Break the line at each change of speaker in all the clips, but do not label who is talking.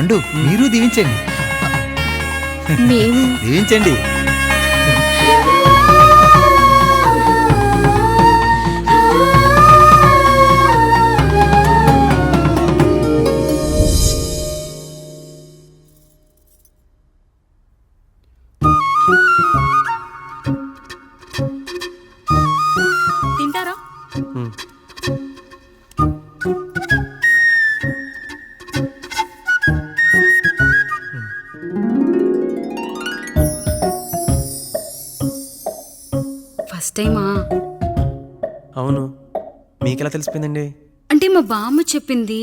పండు మీరు దీవించండి. దీవించండి.
తింటారా? ఫస్ట్ టైమా?
అవును, మీకెలా తెలిసిపోయిందండి?
అంటే మా బామ్మ చెప్పింది.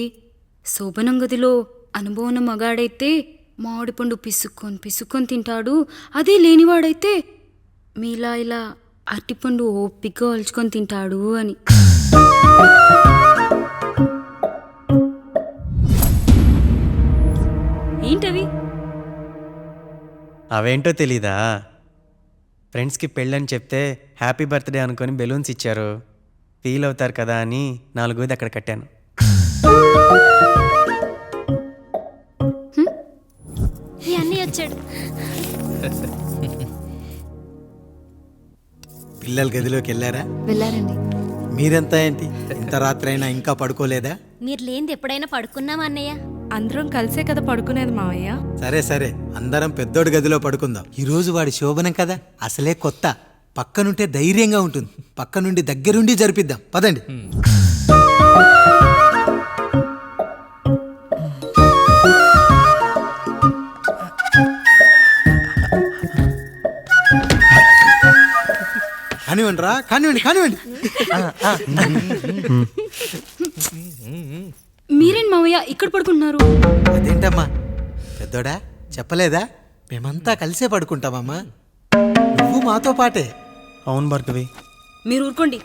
శోభనం గదిలో అనుభవం మగాడైతే మామిడి పండు పిసుక్కొని తింటాడు, అదే లేనివాడైతే మీలా ఇలా అరటిపండు ఓపిగ్గా ఒలుచుకొని తింటాడు అని. ఏంటవి?
అవేంటో తెలీదా? ఫ్రెండ్స్కి పెళ్ళని చెప్తే హ్యాపీ బర్త్డే అనుకొని బెలూన్స్ ఇచ్చారు, ఫీల్ అవుతారు కదా అని 4 అక్కడ కట్టాను.
వచ్చాడు.
పిల్లల గదిలోకి
వెళ్ళారండి.
మీరెంత ఏంటి ఇంత రాత్రి అయినా ఇంకా పడుకోలేదా?
మీరు లేనిది ఎప్పుడైనా పడుకున్నామా అన్నయ్య?
అందరం కలిసే కదా పడుకునేది మావయ్య.
సరే అందరం పెద్దోడి గదిలో పడుకుందాం. ఈ రోజు వాడి శోభనం కదా, అసలే కొత్త. పక్కనుంటే ధైర్యంగా ఉంటుంది. పక్క నుండి దగ్గరుండి జరిపిద్దాం. పదండి. కానివ్వండి.
మీరేం మావయ్య ఇక్కడ పడుకుంటున్నారు?
అదేంటమ్మా పెద్దోడా, చెప్పలేదా? మేమంతా కలిసే పడుకుంటామమ్మా. నువ్వు మాతో పాటే.
అవును భార్గవి.
మీరు ఊరుకోండి.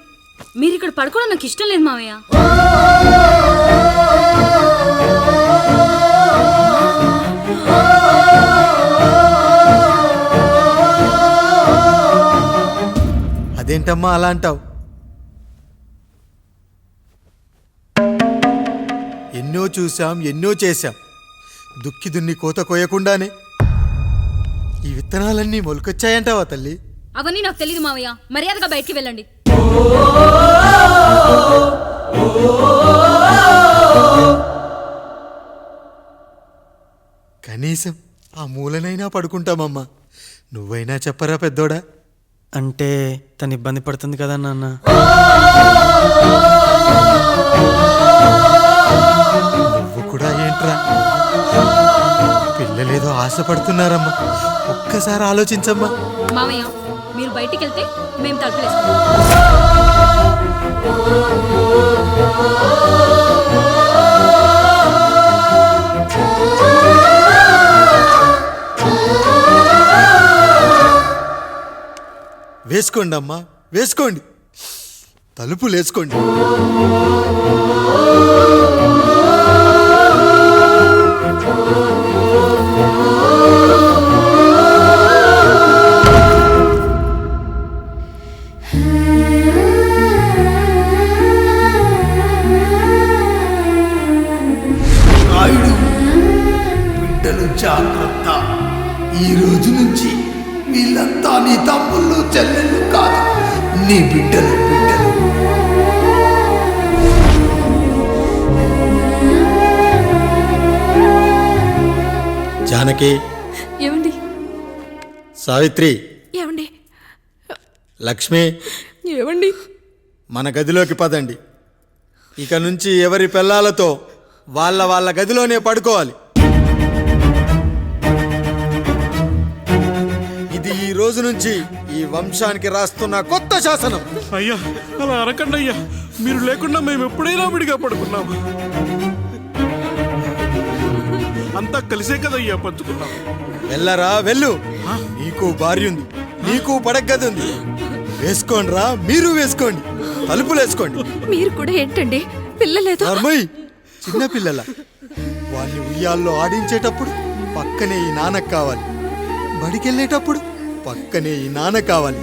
మీరు ఇక్కడ పడుకోవడం నాకు ఇష్టం లేదు మావయ్య.
అదేంటమ్మా అలా అంటావు? ఎన్నో చూసాం, ఎన్నో చేశాం. దుక్కి దున్ని కోత కోయకుండానే ఈ విత్తనాలన్నీ మొలకొచ్చాయంటావా తల్లి?
అవన్నీ నాకు తెలియదు మావయ్య. మర్యాదగా బయటికి వెళ్ళండి.
కనీసం ఆ మూలనైనా పడుకుంటామమ్మా. నువ్వైనా చెప్పరా పెద్దోడా?
అంటే తను ఇబ్బంది పడుతుంది కదా నాన్న.
నువ్వు కూడా ఏంట్రా? పిల్లలేదో ఆశపడుతున్నారమ్మా. ఒక్కసారి ఆలోచించమ్మా.
మావయ్య మీరు బయటికి వెళ్తే మేము తలుపులేస్తాం.
వేసుకోండి అమ్మా, వేసుకోండి. తలుపులు వేసుకోండి.
బిడ్డలు జాగ్రత్త. ఈ రోజు నుంచి వీళ్ళంతా నీ తమ్ముళ్ళు చెల్లెళ్ళు కాదు, నీ బిడ్డలు.
జానకి,
ఏమండి?
సావిత్రి,
ఏమండి?
లక్ష్మి,
ఏమండి?
మన గదిలోకి పదండి. ఇక నుంచి ఎవరి పిల్లలతో వాళ్ళ గదిలోనే పడుకోవాలి. ఇది ఈ రోజు నుంచి ఈ వంశానికి రాస్తున్న కొత్త శాసనం.
అయ్యా అలా అరకండి అయ్యా. మీరు లేకుండా మేము ఎప్పుడైనా విడిగా పడుకున్నాము. అంతా కలిసే కదయ్యా పంచుకున్నాం.
వెళ్ళరా వెళ్ళు. నీకు భార్య ఉంది, నీకు పడగది ఉంది. వేసుకోండి, మీరు వేసుకోండి. తలుపులు వేసుకోండి.
మీరు కూడా ఏంటండి పిల్లలేదు?
చిన్న పిల్లల వాళ్ళని ఉయ్యాల్లో ఆడించేటప్పుడు పక్కనే ఈ నాన్న కావాలి. బడికెళ్ళేటప్పుడు పక్కనే ఈ నాన్న కావాలి.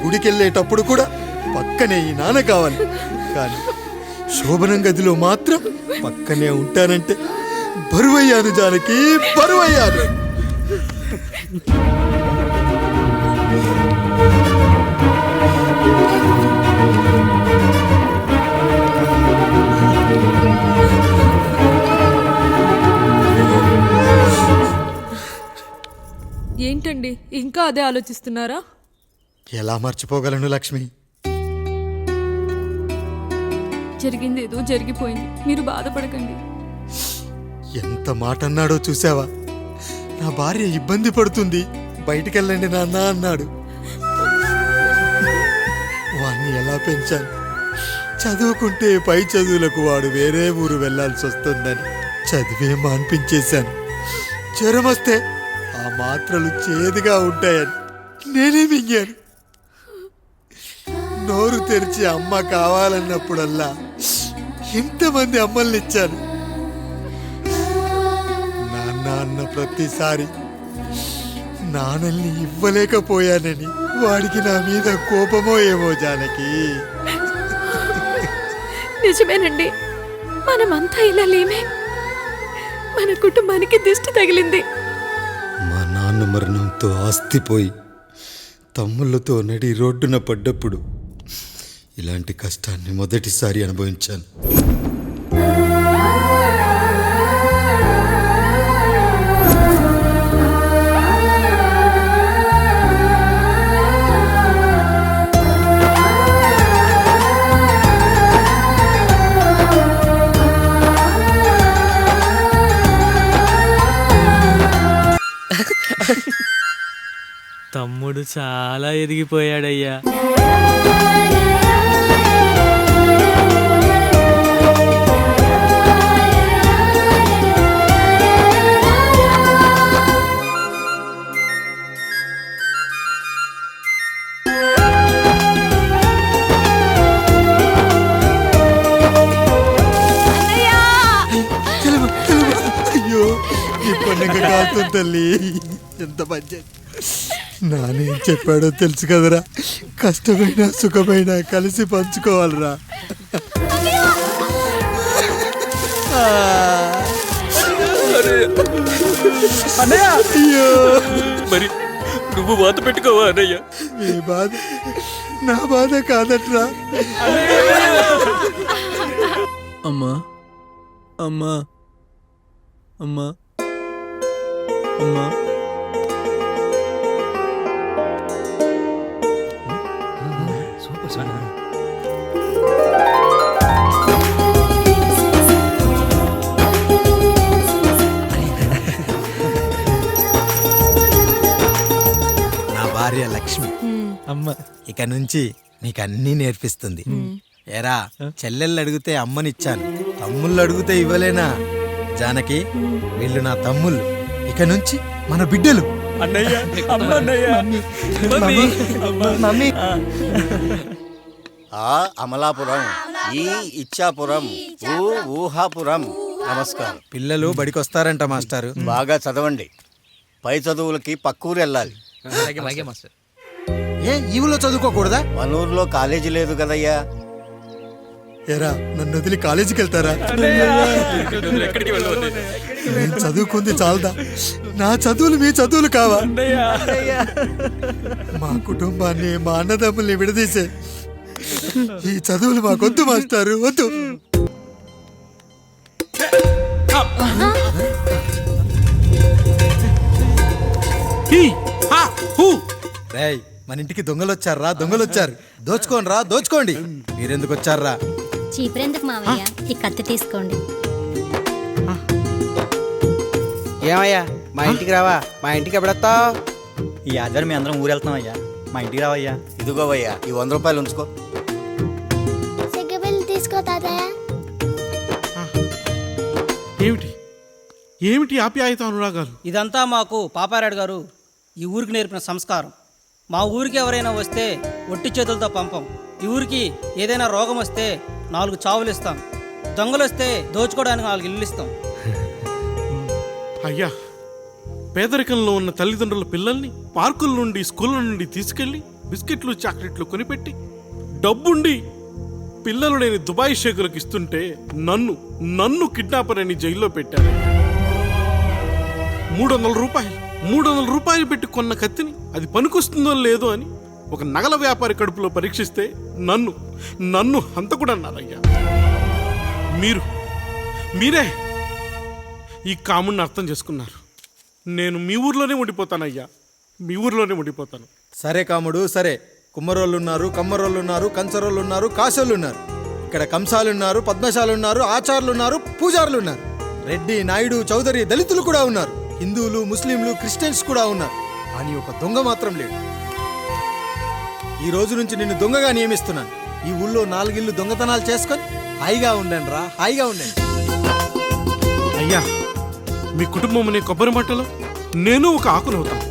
గుడికెళ్ళేటప్పుడు కూడా పక్కనే ఈ నాన్న కావాలి. కానీ శోభనం గదిలో మాత్రం పక్కనే ఉంటానంటే బరువయ్యాను జానకి, బరువయ్యాను.
ఏంటండి ఇంకా అదే ఆలోచిస్తున్నారా?
ఎలా మర్చిపోగలను లక్ష్మి?
జరిగింది ఏదో జరిగిపోయింది, మీరు బాధపడకండి.
ఎంత మాట అన్నాడో చూసావా? నా భార్య ఇబ్బంది పడుతుంది, బయటికెళ్ళండి నాన్న అన్నాడు. వాణ్ణి ఎలా పెంచాను? చదువుకుంటే పై చదువులకు వాడు వేరే ఊరు వెళ్లాల్సి వస్తుందని చదివే మాన్పించేశాను. జ్వరం వస్తే ఆ మాత్రలు చేదుగా ఉంటాయని నేనే మింగాను. నోరు తెరిచి అమ్మ కావాలన్నప్పుడల్లా ఎంతమంది అమ్మల్ని ఇచ్చాను. నాన్న అన్న ప్రతిసారి నాన్నల్ని ఇవ్వలేకపోయానని వాడికి నా మీద కోపమో ఏమో జానకి.
నిజమేనండి, మనమంతా ఇలా లేమే. మన కుటుంబానికి దిష్టి తగిలింది.
మా నాన్న మరణంతో ఆస్తిపోయి తమ్ముళ్ళతో నడి రోడ్డున పడ్డప్పుడు ఇలాంటి కష్టాన్ని మొదటిసారి అనుభవించాను.
తమ్ముడు చాలా ఎదిగిపోయాడయ్యా.
అయ్యో, ఈ పండుగ కాదు తల్లి, ఎంత పంచాయతీ. నానేం చెప్పాడో తెలుసు కదరా, కష్టమైన సుఖమైన కలిసి పంచుకోవాలరా. అయ్యో,
మరి నువ్వు వాత పెట్టుకోవా అన్నయ్య?
మీ బాధ నా బాధ కాదట్రా.
అమ్మా అమ్మా అమ్మా అమ్మా
నా భార్య లక్ష్మి
అమ్మ.
ఇక నుంచి నీకన్నీ నేర్పిస్తుంది. ఏరా, చెల్లెళ్ళు అడిగితే అమ్మనిచ్చాను, తమ్ముళ్ళు అడిగితే ఇవ్వలేనా? జానకి, వీళ్ళు నా తమ్ముళ్ళు, ఇక నుంచి మన బిడ్డలు.
అన్నయ్య, అమ్మ అన్నయ్య,
మమ్మీ.
ఆ అమలాపురం, ఈ ఇచ్చాపురం, ఊ ఊహాపురం. నమస్కారం.
పిల్లలు బడికొస్తారంట మాస్టారు.
బాగా చదవండి, పై చదువులకి పక్కూరు వెళ్ళాలి.
ఏ ఈ ఊళ్ళో చదువుకోకూడదా?
మనూరులో కాలేజీ లేదు కదయ్యా.
ఎరా, నన్ను వదిలి కాలేజీకి వెళ్తారా? నేను చదువుకుంది చాలదా? నా చదువులు మీ చదువులు కావా? మా కుటుంబాన్ని, మా అన్నదమ్ముల్ని విడదీసే ఈ చదువులు మాకొద్దు మాస్టారు, వద్దు.
రేయ్, మన ఇంటికి దొంగలు వచ్చారా? దొంగలు వచ్చారు. దోచుకోండి రా, దోచుకోండి. మీరెందుకు వచ్చారా?
చీపురెందుకు మావయ్య, ఈ కత్తి తీసుకోండి.
ఏమయ్యా, మా ఇంటికి రావా? మా ఇంటికి ఎప్పుడొస్తావు?
ఈ ఆధారం మీ అందరం ఊరు వెళ్తామయ్యా, మా ఇంటికి రావయ్యా.
ఇదిగోవయ్యా, ఈ 100 రూపాయలు ఉంచుకో.
తీసుకో తాతయ్య.
ఏమిటి ఏమిటి ఆప్యాయత అనురాగాలు?
ఇదంతా మాకు పాపారాయుడు గారు ఈ ఊరికి నేర్పిన సంస్కారం. మా ఊరికి ఎవరైనా వస్తే ఒట్టి చేతులతో పంపం. ఈ ఊరికి ఏదైనా రోగం వస్తే 4 చావులు ఇస్తాం. దొంగలు వస్తే దోచుకోవడానికి 4 ఇల్లు ఇస్తాం.
అయ్యా, పేదరికంలో ఉన్న తల్లిదండ్రుల పిల్లల్ని పార్కుల నుండి, స్కూళ్ళ నుండి తీసుకెళ్లి బిస్కెట్లు, చాక్లెట్లు కొనిపెట్టి డబ్బుండి పిల్లలు లేని దుబాయ్ షేకులకు ఇస్తుంటే నన్ను కిడ్నాపర్ అని జైల్లో పెట్టారు. 300 పెట్టి కొన్న కత్తిని అది పనికొస్తుందో లేదో అని ఒక నగల వ్యాపారి కడుపులో పరీక్షిస్తే నన్ను హంతకుడు అన్నారయ్యా. మీరే ఈ కాముడిని అర్థం చేసుకున్నారు. నేను మీ ఊర్లోనే ఉండిపోతానయ్యా, మీ ఊర్లోనే ఉండిపోతాను.
సరే కాముడు సరే. కుమ్మరోళ్ళున్నారు, కమ్మరోళ్ళున్నారు, కంచరోళ్ళున్నారు, కాసోళ్ళున్నారు. ఇక్కడ కంసాలున్నారు, పద్మశాలున్నారు, ఆచార్యులున్నారు, పూజారులున్నారు. రెడ్డి, నాయుడు, చౌదరి, దళితులు కూడా ఉన్నారు. హిందువులు, ముస్లింలు, క్రిస్టియన్స్ కూడా ఉన్నారు. కానీ ఒక దొంగ మాత్రం లేడు. ఈ రోజు నుంచి నిన్ను దొంగగా నియమిస్తున్నాను. ఈ ఊళ్ళో 4 ఇళ్ళు దొంగతనాలు చేసుకొని హాయిగా ఉండండి రా, హాయిగా ఉండండి.
అయ్యా, మీ కుటుంబం అనే కొబ్బరి మట్టలో నేను ఒక ఆకునవుతాను.